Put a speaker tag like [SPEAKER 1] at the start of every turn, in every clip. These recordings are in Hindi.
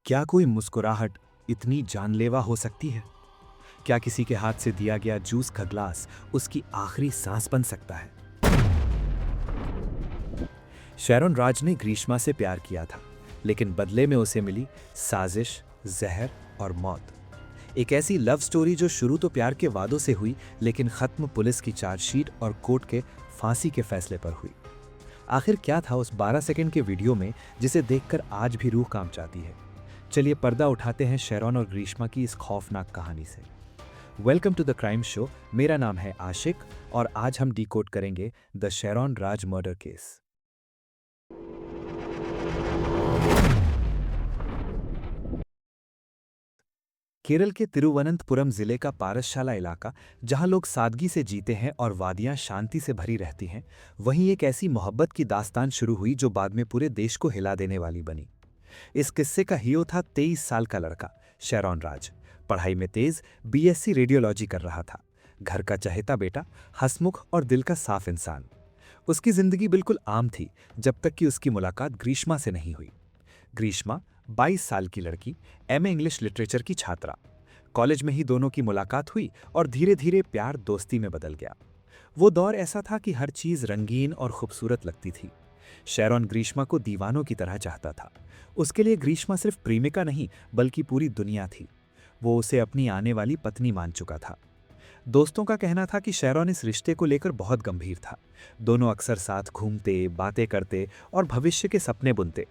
[SPEAKER 1] क्या कोई मुस्कुराहट इतनी जानलेवा हो सकती है? क्या किसी के हाथ से दिया गया जूस का ग्लास उसकी आखिरी सांस बन सकता है? शैरॉन राज ने ग्रीष्मा से प्यार किया था, लेकिन बदले में उसे मिली साजिश, जहर और मौत। एक ऐसी लव स्टोरी जो शुरू तो प्यार के वादों से हुई, लेकिन खत्म पुलिस की चार्जशीट और कोर्ट के फांसी के फैसले पर हुई। आखिर क्या था उस 12 सेकंड के वीडियो में जिसे देखकर आज भी रूह कांप जाती है? चलिए पर्दा उठाते हैं शैरॉन और ग्रीष्मा की इस खौफनाक कहानी से। Welcome to the crime show. मेरा नाम है आशिक और आज हम डिकोड करेंगे the Sharon Raj murder case. Kerala के तिरुवनंतपुरम जिले का पारसशाला इलाका, जहां लोग सादगी से जीते हैं और वादियां शांति से भरी रहती हैं, वहीं एक ऐसी मोहब्बत की दास्तान शुरू हुई जो बाद में पूरे देश को हिला देने वाली बनी। इस किस्से का हीरो था 23 साल का लड़का शैरॉन राज। पढ़ाई में तेज, बीएससी रेडियोलॉजी कर रहा था। घर का चहेता बेटा, हंसमुख और दिल का साफ इंसान। उसकी जिंदगी बिल्कुल आम थी, जब तक कि उसकी मुलाकात ग्रीष्मा से नहीं हुई। ग्रीष्मा 22 साल की लड़की, एमए इंग्लिश लिटरेचर की छात्रा। कॉलेज में ही दोनों की मुलाकात हुई और धीरे धीरे प्यार दोस्ती में बदल गया। वो दौर ऐसा था कि हर चीज रंगीन और खूबसूरत लगती थी। शैरॉन ग्रीष्मा को दीवानों की तरह चाहता था। उसके लिए ग्रीष्मा सिर्फ प्रेमिका नहीं, बल्कि पूरी दुनिया थी। वो उसे अपनी आने वाली पत्नी मान चुका था। दोस्तों का कहना था कि शैरॉन इस रिश्ते को लेकर बहुत गंभीर था। दोनों अक्सर साथ घूमते, बातें करते और भविष्य के सपने बुनते।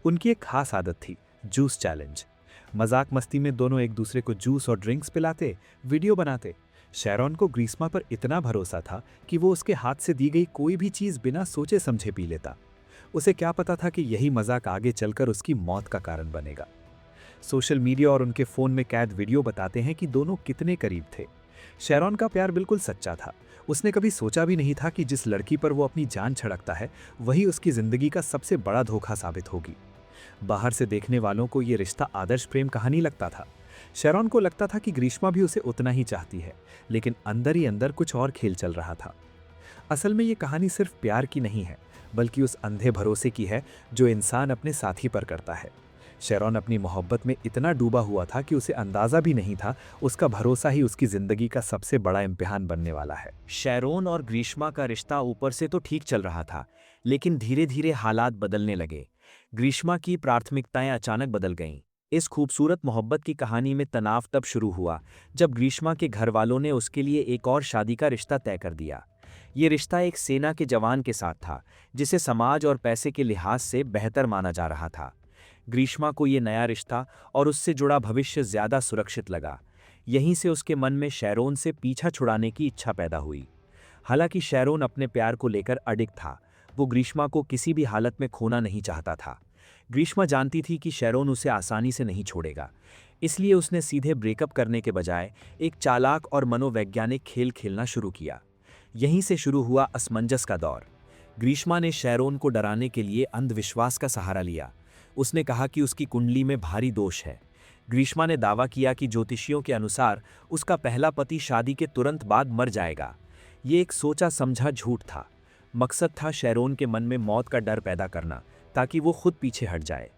[SPEAKER 1] उनकी एक खास आदत थी, जूस चैलेंज। मजाक मस्ती में दोनों एक दूसरे को जूस और ड्रिंक्स पिलाते, वीडियो बनाते। शैरॉन को ग्रीष्मा पर इतना भरोसा था कि वो उसके हाथ से दी गई कोई भी चीज बिना सोचे समझे पी लेता। उसे क्या पता था कि यही मजाक आगे चलकर उसकी मौत का कारण बनेगा। सोशल मीडिया और उनके फोन में कैद वीडियो बताते हैं कि दोनों कितने करीब थे। शैरॉन का प्यार बिल्कुल सच्चा था। उसने कभी सोचा भी नहीं था कि जिस लड़की पर वो अपनी जान छिड़कता है, वही उसकी जिंदगी का सबसे बड़ा धोखा साबित होगी। बाहर से देखने वालों को ये रिश्ता आदर्श प्रेम कहानी लगता था। शैरॉन को लगता था कि ग्रीष्मा भी उसे उतना ही चाहती है, लेकिन अंदर ही अंदर कुछ और खेल चल रहा था। असल में ये कहानी सिर्फ प्यार की नहीं है, बल्कि उस अंधे भरोसे की है जो इंसान अपने साथी पर करता है। शैरॉन अपनी मोहब्बत में इतना डूबा हुआ था कि उसे अंदाजा भी नहीं था उसका भरोसा ही उसकी जिंदगी का सबसे बड़ा इम्तिहान बनने वाला है।
[SPEAKER 2] शैरोन और ग्रीष्मा का रिश्ता ऊपर से तो ठीक चल रहा था, लेकिन धीरे धीरे हालात बदलने लगे। ग्रीष्मा की प्राथमिकताएं अचानक बदल गईं। इस खूबसूरत मोहब्बत की कहानी में तनाव तब शुरू हुआ जब ग्रीष्मा के घर वालों ने उसके लिए एक और शादी का रिश्ता तय कर दिया। ये रिश्ता एक सेना के जवान के साथ था, जिसे समाज और पैसे के लिहाज से बेहतर माना जा रहा था। ग्रीष्मा को ये नया रिश्ता और उससे जुड़ा भविष्य ज्यादा सुरक्षित लगा। यहीं से उसके मन में शैरोन से पीछा छुड़ाने की इच्छा पैदा हुई। हालांकि शैरोन अपने प्यार को लेकर अडिग था। वो ग्रीष्मा को किसी भी हालत में खोना नहीं चाहता था। ग्रीष्मा जानती थी कि शैरोन उसे आसानी से नहीं छोड़ेगा। इसलिए उसने सीधे ब्रेकअप करने के बजाय एक चालाक और मनोवैज्ञानिक खेल खेलना शुरू किया। यहीं से शुरू हुआ असमंजस का दौर। ग्रीष्मा ने शैरोन को डराने के लिए अंधविश्वास का सहारा लिया। उसने कहा कि उसकी कुंडली में भारी दोष है। ग्रीष्मा ने दावा किया कि ज्योतिषियों के अनुसार उसका पहला पति शादी के तुरंत बाद मर जाएगा। ये एक सोचा समझा झूठ था। मकसद था शैरोन के मन में मौत का डर पैदा करना, ताकि वो खुद पीछे हट जाए।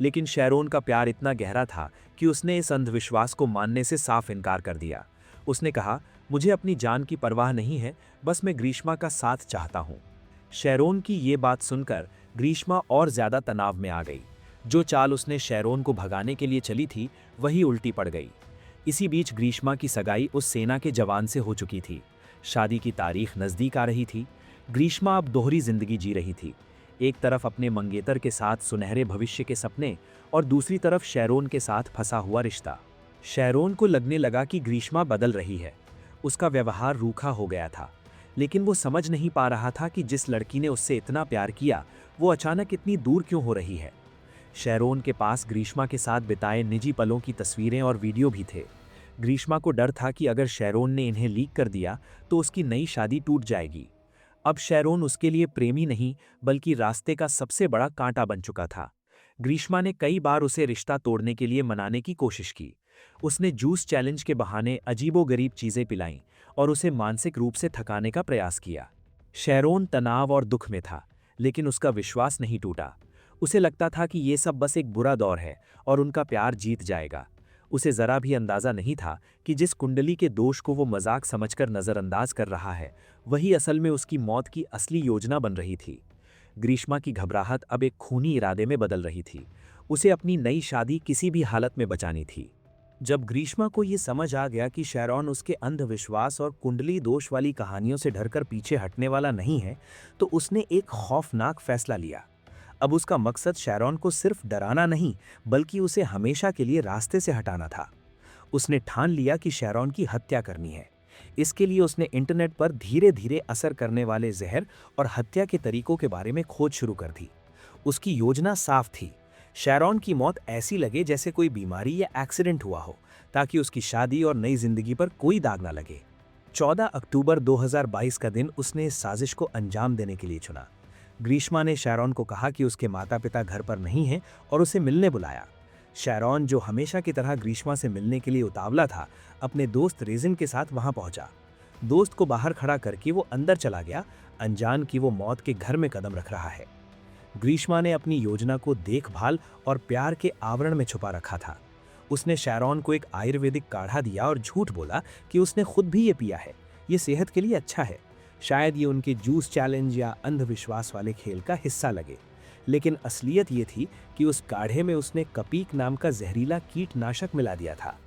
[SPEAKER 2] लेकिन शैरोन का प्यार इतना गहरा था कि उसने इस अंधविश्वास को मानने से साफ इनकार कर दिया। उसने कहा, मुझे अपनी जान की परवाह नहीं है, बस मैं ग्रीष्मा का साथ चाहता हूँ। शैरोन की ये बात सुनकर ग्रीष्मा और ज्यादा तनाव में आ गई। जो चाल उसने शैरोन को भगाने के लिए चली थी, वही उल्टी पड़ गई। इसी बीच ग्रीष्मा की सगाई उस सेना के जवान से हो चुकी थी। शादी की तारीख नजदीक आ रही थी। ग्रीष्मा अब दोहरी जिंदगी जी रही थी। एक तरफ अपने मंगेतर के साथ सुनहरे भविष्य के सपने, और दूसरी तरफ शैरोन के साथ फंसा हुआ रिश्ता। शैरोन को लगने लगा कि ग्रीष्मा बदल रही है। उसका व्यवहार रूखा हो गया था, लेकिन वो समझ नहीं पा रहा था कि जिस लड़की ने उससे इतना प्यार किया, वो अचानक इतनी दूर क्यों हो रही है। शैरोन के पास ग्रीष्मा के साथ बिताए निजी पलों की तस्वीरें और वीडियो भी थे। ग्रीष्मा को डर था कि अगर शैरोन ने इन्हें लीक कर दिया तो उसकी नई शादी टूट जाएगी। अब शैरोन उसके लिए प्रेमी नहीं, बल्कि रास्ते का सबसे बड़ा कांटा बन चुका था। ग्रीष्मा ने कई बार उसे रिश्ता तोड़ने के लिए मनाने की कोशिश की। उसने जूस चैलेंज के बहाने अजीबोगरीब चीजें पिलाईं और उसे मानसिक रूप से थकाने का प्रयास किया। शैरोन तनाव और दुख में था, लेकिन उसका विश्वास नहीं टूटा। उसे लगता था कि ये सब बस एक बुरा दौर है और उनका प्यार जीत जाएगा। उसे जरा भी अंदाजा नहीं था कि जिस कुंडली के दोष को वो मजाक समझकर नजरअंदाज कर रहा है, वही असल में उसकी मौत की असली योजना बन रही थी। ग्रीष्मा की घबराहट अब एक खूनी इरादे में बदल रही थी। उसे अपनी नई शादी किसी भी हालत में बचानी थी। जब ग्रीष्मा को ये समझ आ गया कि शैरॉन उसके अंधविश्वास और कुंडली दोष वाली कहानियों से डरकर पीछे हटने वाला नहीं है, तो उसने एक खौफनाक फैसला लिया। अब उसका मकसद शैरॉन को सिर्फ डराना नहीं, बल्कि उसे हमेशा के लिए रास्ते से हटाना था। उसने ठान लिया कि शैरॉन की हत्या करनी है। इसके लिए उसने इंटरनेट पर धीरे धीरे असर करने वाले जहर और हत्या के तरीकों के बारे में खोज शुरू कर दी। उसकी योजना साफ थी। शैरॉन की मौत ऐसी लगे जैसे कोई बीमारी या एक्सीडेंट हुआ हो, ताकि उसकी शादी और नई जिंदगी पर कोई दाग ना लगे। 14 अक्टूबर 2022 का दिन उसने इस साजिश को अंजाम देने के लिए चुना। ग्रीष्मा ने शैरॉन को कहा कि उसके माता पिता घर पर नहीं हैं और उसे मिलने बुलाया। शैरॉन, जो हमेशा की तरह ग्रीष्मा से मिलने के लिए उतावला था, अपने दोस्त रेजिन के साथ वहां पहुंचा। दोस्त को बाहर खड़ा करके वो अंदर चला गया, अनजान कि वो मौत के घर में कदम रख रहा है। ग्रीष्मा ने अपनी योजना को देखभाल और प्यार के आवरण में छुपा रखा था। उसने शैरॉन को एक आयुर्वेदिक काढ़ा दिया और झूठ बोला कि उसने खुद भी ये पिया है, ये सेहत के लिए अच्छा है। शायद ये उनके जूस चैलेंज या अंधविश्वास वाले खेल का हिस्सा लगे, लेकिन असलियत ये थी कि उस काढ़े में उसने कपीक नाम का जहरीला कीटनाशक मिला दिया था।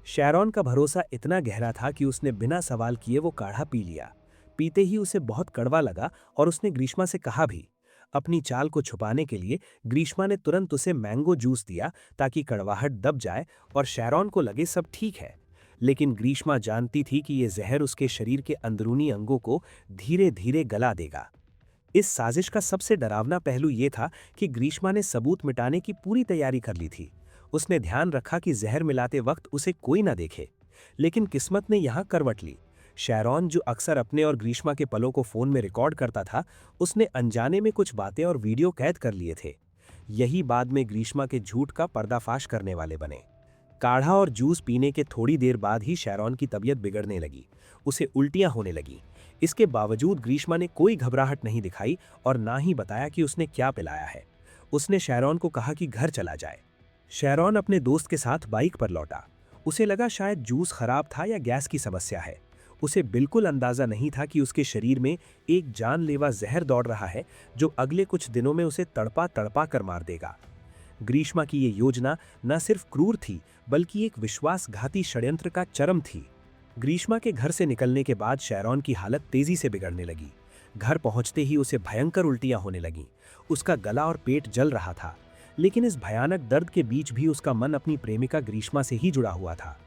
[SPEAKER 2] शैरॉन का भरोसा इतना गहरा था कि उसने बिना सवाल किए वो काढ़ा पी लिया। पीते ही उसे बहुत कड़वा लगा और उसने ग्रीष्मा से कहा भी। अपनी चाल को छुपाने के लिए ग्रीष्मा ने तुरंत उसे मैंगो जूस दिया, ताकि कड़वाहट दब जाए और शैरॉन को लगे सब ठीक है। लेकिन ग्रीष्मा जानती थी कि यह जहर उसके शरीर के अंदरूनी अंगों को धीरे धीरे गला देगा। इस साजिश का सबसे डरावना पहलू यह था कि ग्रीष्मा ने सबूत मिटाने की पूरी तैयारी कर ली थी। उसने ध्यान रखा कि जहर मिलाते वक्त उसे कोई ना देखे। लेकिन किस्मत ने यहां करवट ली। शैरॉन, जो अक्सर अपने और ग्रीष्मा के पलों को फोन में रिकॉर्ड करता था, उसने अनजाने में कुछ बातें और वीडियो कैद कर लिए थे। यही बाद में ग्रीष्मा के झूठ का पर्दाफाश करने वाले बने। काढ़ा और जूस पीने के थोड़ी देर बाद ही शैरॉन की तबीयत बिगड़ने लगी। उसे उल्टियां होने लगी। इसके बावजूद ग्रीष्मा ने कोई घबराहट नहीं दिखाई और ना ही बताया कि उसने क्या पिलाया है। उसने शैरॉन को कहा कि घर चला जाए। शैरॉन अपने दोस्त के साथ बाइक पर लौटा। उसे लगा शायद जूस खराब था या गैस की समस्या है। उसे बिल्कुल अंदाजा नहीं था कि उसके शरीर में एक जानलेवा जहर दौड़ रहा है, जो अगले कुछ दिनों में उसे तड़पा तड़पा कर मार देगा। ग्रीष्मा की ये योजना न सिर्फ क्रूर थी, बल्कि एक विश्वासघाती षड्यंत्र का चरम थी। ग्रीष्मा के घर से निकलने के बाद शैरॉन की हालत तेजी से बिगड़ने लगी। घर पहुंचते ही उसे भयंकर उल्टियां होने लगीं। उसका गला और पेट जल रहा था, लेकिन इस भयानक दर्द के बीच भी उसका मन अपनी प्रेमिका ग्रीष्मा से ही जुड़ा हुआ था।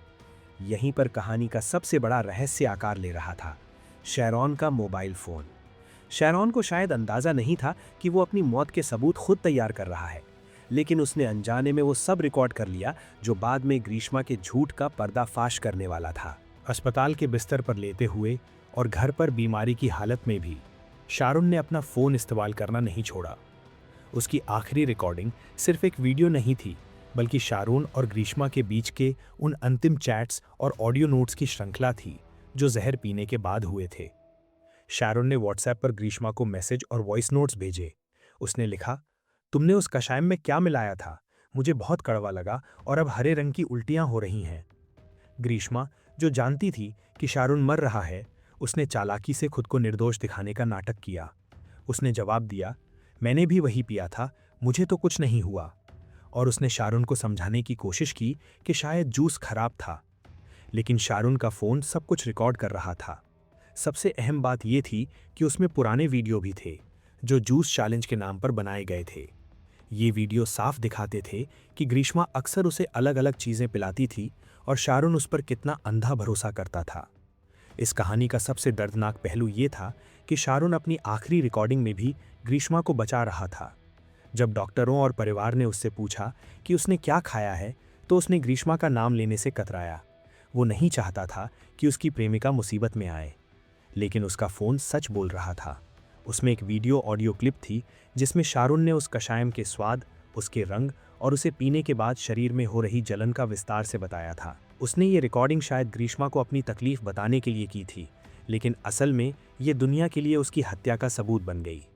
[SPEAKER 2] यहीं पर कहानी का सबसे बड़ा रहस्य आकार ले रहा था, शैरॉन का मोबाइल फोन। शैरॉन को शायद अंदाजा नहीं था कि वो अपनी मौत के सबूत खुद तैयार कर रहा है, लेकिन उसने अनजाने में वो सब रिकॉर्ड कर लिया, जो बाद में ग्रीष्मा के झूठ का पर्दाफाश करने वाला था। अस्पताल के बिस्तर पर लेते हुए और घर पर बीमारी की हालत में भी शारून ने अपना फोन इस्तेमाल करना नहीं छोड़ा। उसकी आखिरी रिकॉर्डिंग सिर्फ एक वीडियो नहीं थी, बल्कि शारून और ग्रीष्मा के बीच के उन अंतिम चैट्स और ऑडियो नोट्स की श्रृंखला थी, जो जहर पीने के बाद हुए थे। शारून ने व्हाट्सएप पर ग्रीष्मा को मैसेज और वॉइस नोट्स भेजे। उसने लिखा, तुमने उस कषाय में क्या मिलाया था? मुझे बहुत कड़वा लगा और अब हरे रंग की उल्टियां हो रही हैं। ग्रीष्मा, जो जानती थी कि शारून मर रहा है, उसने चालाकी से खुद को निर्दोष दिखाने का नाटक किया। उसने जवाब दिया, मैंने भी वही पिया था, मुझे तो कुछ नहीं हुआ। और उसने शारून को समझाने की कोशिश की कि शायद जूस खराब था, लेकिन शारून का फोन सब कुछ रिकॉर्ड कर रहा था। सबसे अहम बात यह थी कि उसमें पुराने वीडियो भी थे, जो जूस चैलेंज के नाम पर बनाए गए थे। ये वीडियो साफ दिखाते थे कि ग्रीष्मा अक्सर उसे अलग अलग चीजें पिलाती थी और शारून उस पर कितना अंधा भरोसा करता था। इस कहानी का सबसे दर्दनाक पहलू ये था कि शारून अपनी आखिरी रिकॉर्डिंग में भी ग्रीष्मा को बचा रहा था। जब डॉक्टरों और परिवार ने उससे पूछा कि उसने क्या खाया है, तो उसने ग्रीष्मा का नाम लेने से कतराया। वो नहीं चाहता था कि उसकी प्रेमिका मुसीबत में आए। लेकिन उसका फ़ोन सच बोल रहा था। उसमें एक वीडियो ऑडियो क्लिप थी, जिसमें शारून ने उस कषायम के स्वाद, उसके रंग और उसे पीने के बाद शरीर में हो रही जलन का विस्तार से बताया था। उसने ये रिकॉर्डिंग शायद ग्रीष्मा को अपनी तकलीफ बताने के लिए की थी, लेकिन असल में ये दुनिया के लिए उसकी हत्या का सबूत बन गई।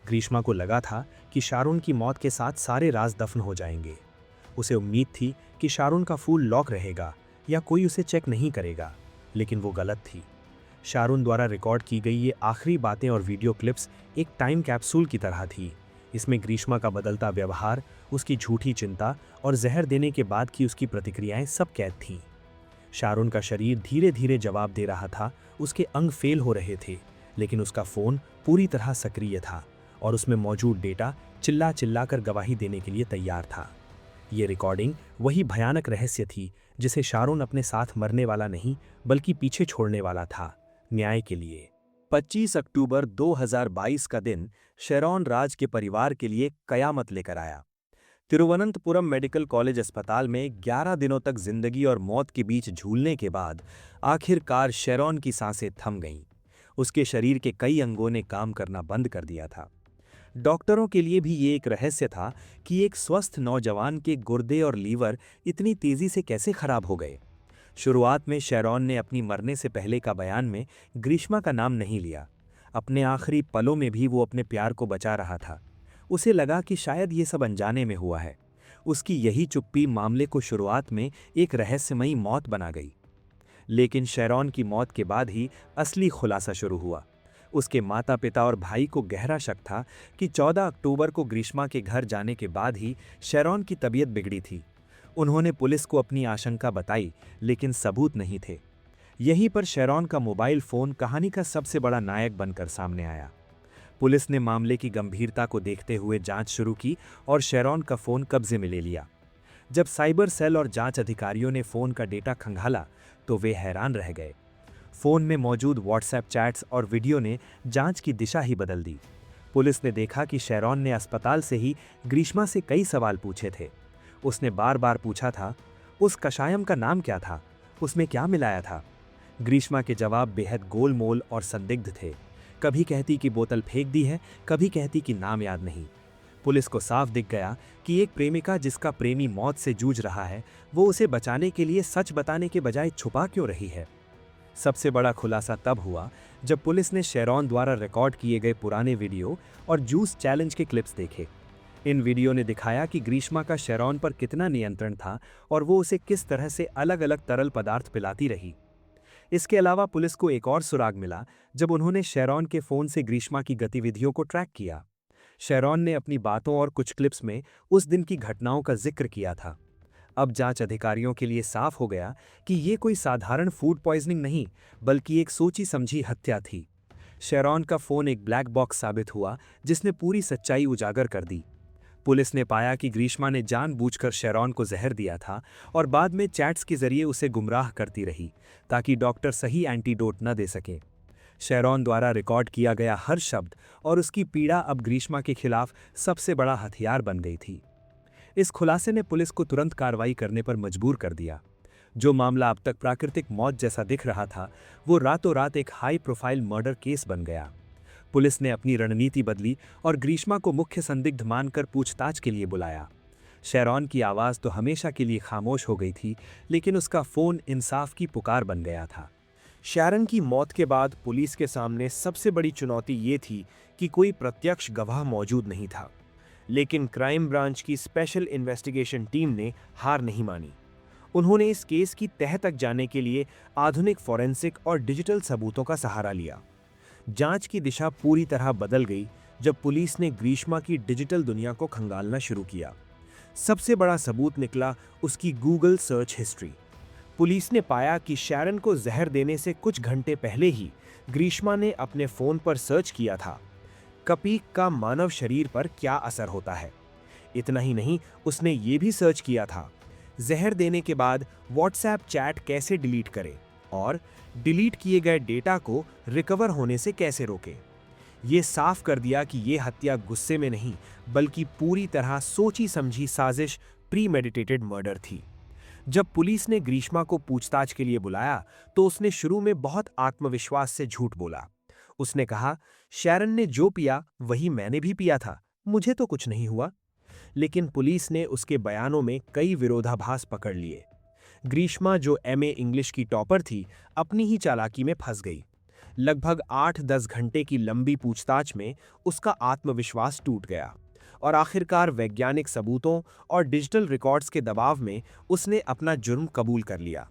[SPEAKER 2] ग्रीष्मा को लगा था कि शारून की मौत के साथ सारे राज दफन हो जाएंगे। उसे उम्मीद थी कि शारून का फोन लॉक रहेगा या कोई उसे चेक नहीं करेगा, लेकिन वो गलत थी। शारून द्वारा रिकॉर्ड की गई ये आखिरी बातें और वीडियो क्लिप्स एक टाइम कैप्सूल की तरह थी। इसमें ग्रीष्मा का बदलता व्यवहार, उसकी झूठी चिंता और जहर देने के बाद की उसकी प्रतिक्रियाएं सब कैद थीं। शारून का शरीर धीरे धीरे जवाब दे रहा था, उसके अंग फेल हो रहे थे, लेकिन उसका फोन पूरी तरह सक्रिय था और उसमें मौजूद डेटा चिल्ला चिल्ला कर गवाही देने के लिए तैयार था। ये रिकॉर्डिंग वही भयानक रहस्य थी जिसे शारून अपने साथ मरने वाला नहीं बल्कि पीछे छोड़ने वाला था, न्याय के लिए। 25 अक्टूबर 2022 का दिन शेरॉन राज के परिवार के लिए कयामत लेकर आया। तिरुवनंतपुरम मेडिकल कॉलेज अस्पताल में 11 दिनों तक जिंदगी और मौत के बीच झूलने के बाद आखिरकार शेरॉन की सांसें थम गईं। उसके शरीर के कई अंगों ने काम करना बंद कर दिया था। डॉक्टरों के लिए भी ये एक रहस्य था कि एक स्वस्थ नौजवान के गुर्दे और लीवर इतनी तेजी से कैसे खराब हो गए। शुरुआत में शेरॉन ने अपनी मरने से पहले का बयान में ग्रीष्मा का नाम नहीं लिया। अपने आखिरी पलों में भी वो अपने प्यार को बचा रहा था। उसे लगा कि शायद ये सब अनजाने में हुआ है। उसकी यही चुप्पी मामले को शुरुआत में एक रहस्यमयी मौत बना गई। लेकिन शेरॉन की मौत के बाद ही असली खुलासा शुरू हुआ। उसके माता पिता और भाई को गहरा शक था कि 14 अक्टूबर को ग्रीष्मा के घर जाने के बाद ही शेरॉन की तबीयत बिगड़ी थी। उन्होंने पुलिस को अपनी आशंका बताई, लेकिन सबूत नहीं थे। यहीं पर शेरॉन का मोबाइल फोन कहानी का सबसे बड़ा नायक बनकर सामने आया। पुलिस ने मामले की गंभीरता को देखते हुए जांच शुरू की और शेरॉन का फोन कब्जे में ले लिया। जब साइबर सेल और जांच अधिकारियों ने फोन का डेटा खंगाला तो वे हैरान रह गए। फोन में मौजूद व्हाट्सएप चैट्स और वीडियो ने जांच की दिशा ही बदल दी। पुलिस ने देखा कि शेरॉन ने अस्पताल से ही ग्रीष्मा से कई सवाल पूछे थे। उसने बार बार पूछा था, उस कषायम का नाम क्या था, उसमें क्या मिलाया था। ग्रीष्मा के जवाब बेहद गोलमोल और संदिग्ध थे। कभी कहती कि बोतल फेंक दी है, कभी कहती कि नाम याद नहीं। पुलिस को साफ दिख गया कि एक प्रेमिका जिसका प्रेमी मौत से जूझ रहा है, वो उसे बचाने के लिए सच बताने के बजाय छुपा क्यों रही है। सबसे बड़ा खुलासा तब हुआ जब पुलिस ने शेरॉन द्वारा रिकॉर्ड किए गए पुराने वीडियो और जूस चैलेंज के क्लिप्स देखे। इन वीडियो ने दिखाया कि ग्रीष्मा का शेरॉन पर कितना नियंत्रण था और वो उसे किस तरह से अलग अलग तरल पदार्थ पिलाती रही। इसके अलावा पुलिस को एक और सुराग मिला जब उन्होंने शेरॉन के फोन से ग्रीष्मा की गतिविधियों को ट्रैक किया। शेरॉन ने अपनी बातों और कुछ क्लिप्स में उस दिन की घटनाओं का जिक्र किया था। अब जांच अधिकारियों के लिए साफ हो गया कि ये कोई साधारण फूड पॉइजनिंग नहीं, बल्कि एक सोची समझी हत्या थी। शेरॉन का फोन एक ब्लैक बॉक्स साबित हुआ जिसने पूरी सच्चाई उजागर कर दी। पुलिस ने पाया कि ग्रीष्मा ने जानबूझकर शेरॉन को जहर दिया था और बाद में चैट्स के जरिए उसे गुमराह करती रही ताकि डॉक्टर सही एंटीडोट न दे सके। शेरॉन द्वारा रिकॉर्ड किया गया हर शब्द और उसकी पीड़ा अब ग्रीष्मा के खिलाफ सबसे बड़ा हथियार बन गई थी। इस खुलासे ने पुलिस को तुरंत कार्रवाई करने पर मजबूर कर दिया। जो मामला अब तक प्राकृतिक मौत जैसा दिख रहा था, वो रातों रात एक हाई प्रोफाइल मर्डर केस बन गया। पुलिस ने अपनी रणनीति बदली और ग्रीष्मा को मुख्य संदिग्ध मानकर पूछताछ के लिए बुलाया। शेरॉन की आवाज़ तो हमेशा के लिए खामोश हो गई थी, लेकिन उसका फोन इंसाफ की पुकार बन गया था।
[SPEAKER 3] शैरन की मौत के बाद पुलिस के सामने सबसे बड़ी चुनौती ये थी कि कोई प्रत्यक्ष गवाह मौजूद नहीं था। लेकिन क्राइम ब्रांच की स्पेशल इन्वेस्टिगेशन टीम ने हार नहीं मानी। उन्होंने इस केस की तह तक जाने के लिए आधुनिक फॉरेंसिक और डिजिटल सबूतों का सहारा लिया। जांच की दिशा पूरी तरह बदल गई जब पुलिस ने ग्रीष्मा की डिजिटल दुनिया को खंगालना शुरू किया। सबसे बड़ा सबूत निकला उसकी गूगल सर्च हिस्ट्री। पुलिस ने पाया कि शैरन को जहर देने से कुछ घंटे पहले ही ग्रीष्मा ने अपने फोन पर सर्च किया था, कपीक का मानव शरीर पर क्या असर होता है। इतना ही नहीं, उसने ये भी सर्च किया था, जहर देने के बाद व्हाट्सएप चैट कैसे डिलीट करें और डिलीट किए गए डेटा को रिकवर होने से कैसे रोकें। ये साफ कर दिया कि ये हत्या गुस्से में नहीं, बल्कि पूरी तरह सोची समझी साजिश, प्रीमेडिटेटेड मर्डर थी। जब पुलिस ने ग्रीष्मा को पूछताछ के लिए बुलाया तो उसने शुरू में बहुत आत्मविश्वास से झूठ बोला। उसने कहा, शैरन ने जो पिया वही मैंने भी पिया था, मुझे तो कुछ नहीं हुआ। लेकिन पुलिस ने उसके बयानों में कई विरोधाभास पकड़ लिए। ग्रीष्मा, जो एमए इंग्लिश की टॉपर थी, अपनी ही चालाकी में फंस गई। लगभग 8-10 घंटे की लंबी पूछताछ में उसका आत्मविश्वास टूट गया और आखिरकार वैज्ञानिक सबूतों और डिजिटल रिकॉर्ड्स के दबाव में उसने अपना जुर्म कबूल कर लिया।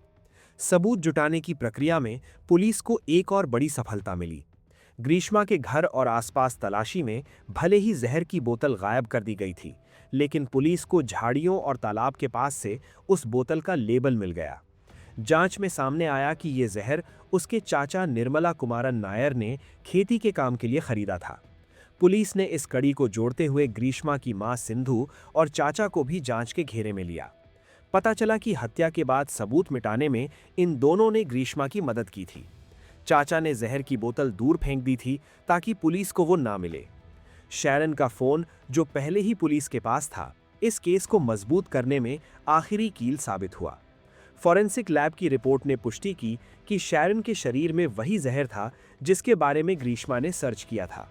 [SPEAKER 3] सबूत जुटाने की प्रक्रिया में पुलिस को एक और बड़ी सफलता मिली। ग्रीष्मा के घर और आसपास तलाशी में भले ही जहर की बोतल गायब कर दी गई थी, लेकिन पुलिस को झाड़ियों और तालाब के पास से उस बोतल का लेबल मिल गया। जांच में सामने आया कि ये जहर उसके चाचा निर्मला कुमारन नायर ने खेती के काम के लिए खरीदा था। पुलिस ने इस कड़ी को जोड़ते हुए ग्रीष्मा की मां सिंधु और चाचा को भी जांच के घेरे में लिया। पता चला कि हत्या के बाद सबूत मिटाने में इन दोनों ने ग्रीष्मा की मदद की थी। चाचा ने जहर की बोतल दूर फेंक दी थी ताकि पुलिस को वो ना मिले। शैरन का फोन, जो पहले ही पुलिस के पास था, इस केस को मजबूत करने में आखिरी कील साबित हुआ। फॉरेंसिक लैब की रिपोर्ट ने पुष्टि की कि शैरन के शरीर में वही जहर था जिसके बारे में ग्रीष्मा ने सर्च किया था।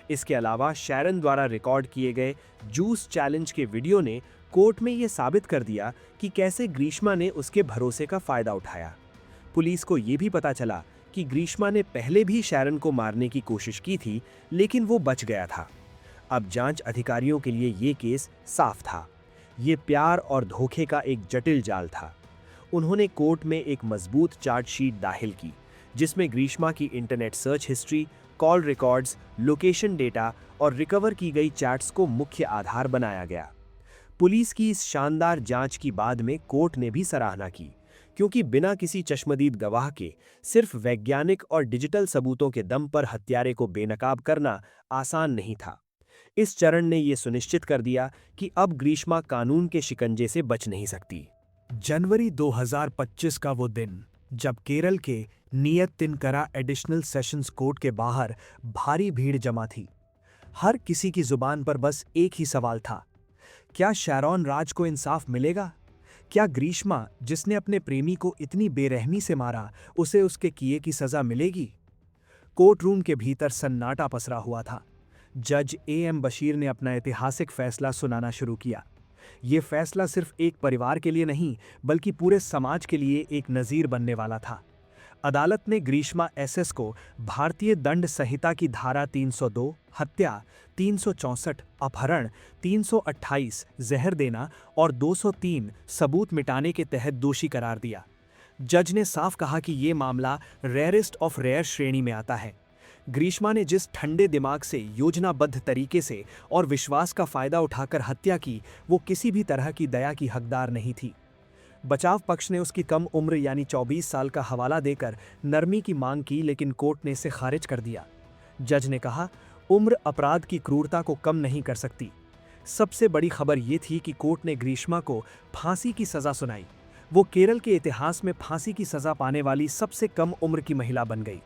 [SPEAKER 3] इसके अलावा शैरन द्वारा रिकॉर्ड किए गए जूस चैलेंज के वीडियो ने कोर्ट में यह साबित कर दिया कि कैसे ग्रीष्मा ने उसके भरोसे का फायदा उठाया। पुलिस को यह भी पता चला कि ग्रीष्मा ने पहले भी शैरन को मारने की कोशिश की थी, लेकिन वो बच गया था। अब जांच अधिकारियों के लिए ये केस साफ था। ये प्यार और धोखे का एक जटिल जाल था। उन्होंने कोर्ट में एक मजबूत चार्जशीट दाखिल की, जिसमें ग्रीष्मा की internet search history, call records, location data और रिकवर की गई चैट्स को मुख्य आधार बनाया गया। पुलिस की इस शानदार जांच की बाद में कोर्ट ने भी सराहना की, क्योंकि बिना किसी चश्मदीद गवाह के सिर्फ वैज्ञानिक और डिजिटल सबूतों के दम पर हत्यारे को बेनकाब करना आसान नहीं था। इस चरण ने यह सुनिश्चित कर दिया कि अब ग्रीष्मा कानून के शिकंजे से बच नहीं सकती।
[SPEAKER 4] जनवरी 2025 का वो दिन, जब केरल के नियत तिनकरा एडिशनल सेशंस कोर्ट के बाहर भारी भीड़ जमा थी। हर किसी की जुबान पर बस एक ही सवाल था, क्या शैरॉन राज को इंसाफ मिलेगा? क्या ग्रीष्मा, जिसने अपने प्रेमी को इतनी बेरहमी से मारा, उसे उसके किए की सजा मिलेगी? कोर्ट रूम के भीतर सन्नाटा पसरा हुआ था। जज A.M. बशीर ने अपना ऐतिहासिक फैसला सुनाना शुरू किया। ये फैसला सिर्फ एक परिवार के लिए नहीं, बल्कि पूरे समाज के लिए एक नज़ीर बनने वाला था। अदालत ने ग्रीष्मा SS को भारतीय दंड संहिता की धारा 302 हत्या, 364 अपहरण, 328 जहर देना और 203 सबूत मिटाने के तहत दोषी करार दिया। जज ने साफ कहा कि ये मामला रेयरेस्ट ऑफ रेयर श्रेणी में आता है। ग्रीष्मा ने जिस ठंडे दिमाग से, योजनाबद्ध तरीके से और विश्वास का फायदा उठाकर हत्या की, वो किसी भी तरह की दया की हकदार नहीं थी। बचाव पक्ष ने उसकी कम उम्र यानी 24 साल का हवाला देकर नरमी की मांग की, लेकिन कोर्ट ने इसे खारिज कर दिया। जज ने कहा, उम्र अपराध की क्रूरता को कम नहीं कर सकती। सबसे बड़ी खबर ये थी कि कोर्ट ने ग्रीष्मा को फांसी की सजा सुनाई। वो केरल के इतिहास में फांसी की सजा पाने वाली सबसे कम उम्र की महिला बन गई।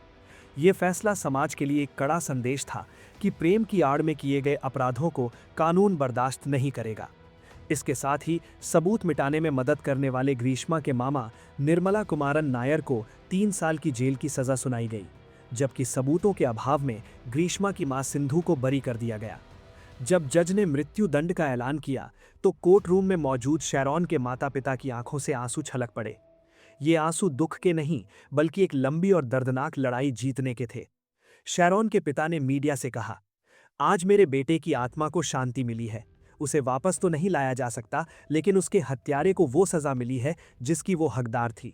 [SPEAKER 4] ये फैसला समाज के लिए एक कड़ा संदेश था कि प्रेम की आड़ में किए गए अपराधों को कानून बर्दाश्त नहीं करेगा। इसके साथ ही सबूत मिटाने में मदद करने वाले ग्रीष्मा के मामा निर्मला कुमारन नायर को 3 साल की जेल की सजा सुनाई गई, जबकि सबूतों के अभाव में ग्रीष्मा की मां सिंधु को बरी कर दिया गया। जब जज ने मृत्यु दंड का ऐलान किया, तो कोर्ट रूम में मौजूद शैरॉन के माता पिता की आंखों से आंसू छलक पड़े। ये आंसू दुख के नहीं, बल्कि एक लंबी और दर्दनाक लड़ाई जीतने के थे। शैरॉन के पिता ने मीडिया से कहा, आज मेरे बेटे की आत्मा को शांति मिली है। उसे वापस तो नहीं लाया जा सकता, लेकिन उसके हत्यारे को वो सजा मिली है जिसकी वो हकदार थी।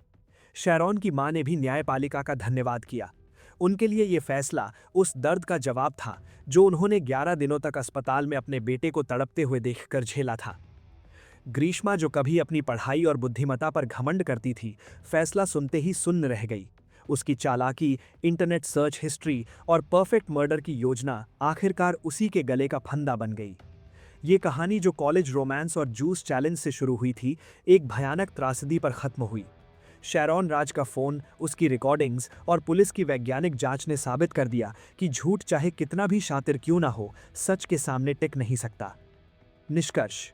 [SPEAKER 4] शैरॉन की मां ने भी न्यायपालिका का धन्यवाद किया। उनके लिए ये फैसला उस दर्द का जवाब था जो उन्होंने 11 दिनों तक अस्पताल में अपने बेटे को तड़पते हुए देखकर झेला था। ग्रीष्मा, जो कभी अपनी पढ़ाई और बुद्धिमत्ता पर घमंड करती थी, फैसला सुनते ही सुन्न रह गई। उसकी चालाकी, इंटरनेट सर्च हिस्ट्री और परफेक्ट मर्डर की योजना आखिरकार उसी के गले का फंदा बन गई। ये कहानी, जो कॉलेज रोमांस और जूस चैलेंज से शुरू हुई थी, एक भयानक त्रासदी पर खत्म हुई। शैरॉन राज का फोन, उसकी रिकॉर्डिंग्स और पुलिस की वैज्ञानिक जांच ने साबित कर दिया कि झूठ चाहे कितना भी शातिर क्यों ना हो, सच के सामने टिक नहीं सकता। निष्कर्ष: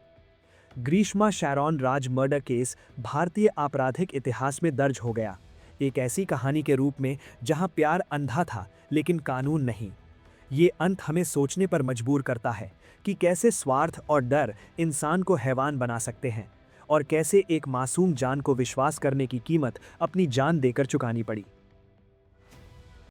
[SPEAKER 4] ग्रीष्मा शैरॉन राज मर्डर केस भारतीय आपराधिक इतिहास में दर्ज हो गया, एक ऐसी कहानी के रूप में जहां प्यार अंधा था लेकिन कानून नहीं। ये अंत हमें सोचने पर मजबूर करता है कि कैसे स्वार्थ और डर इंसान को हैवान बना सकते हैं, और कैसे एक मासूम जान को विश्वास करने की कीमत अपनी जान देकर चुकानी पड़ी।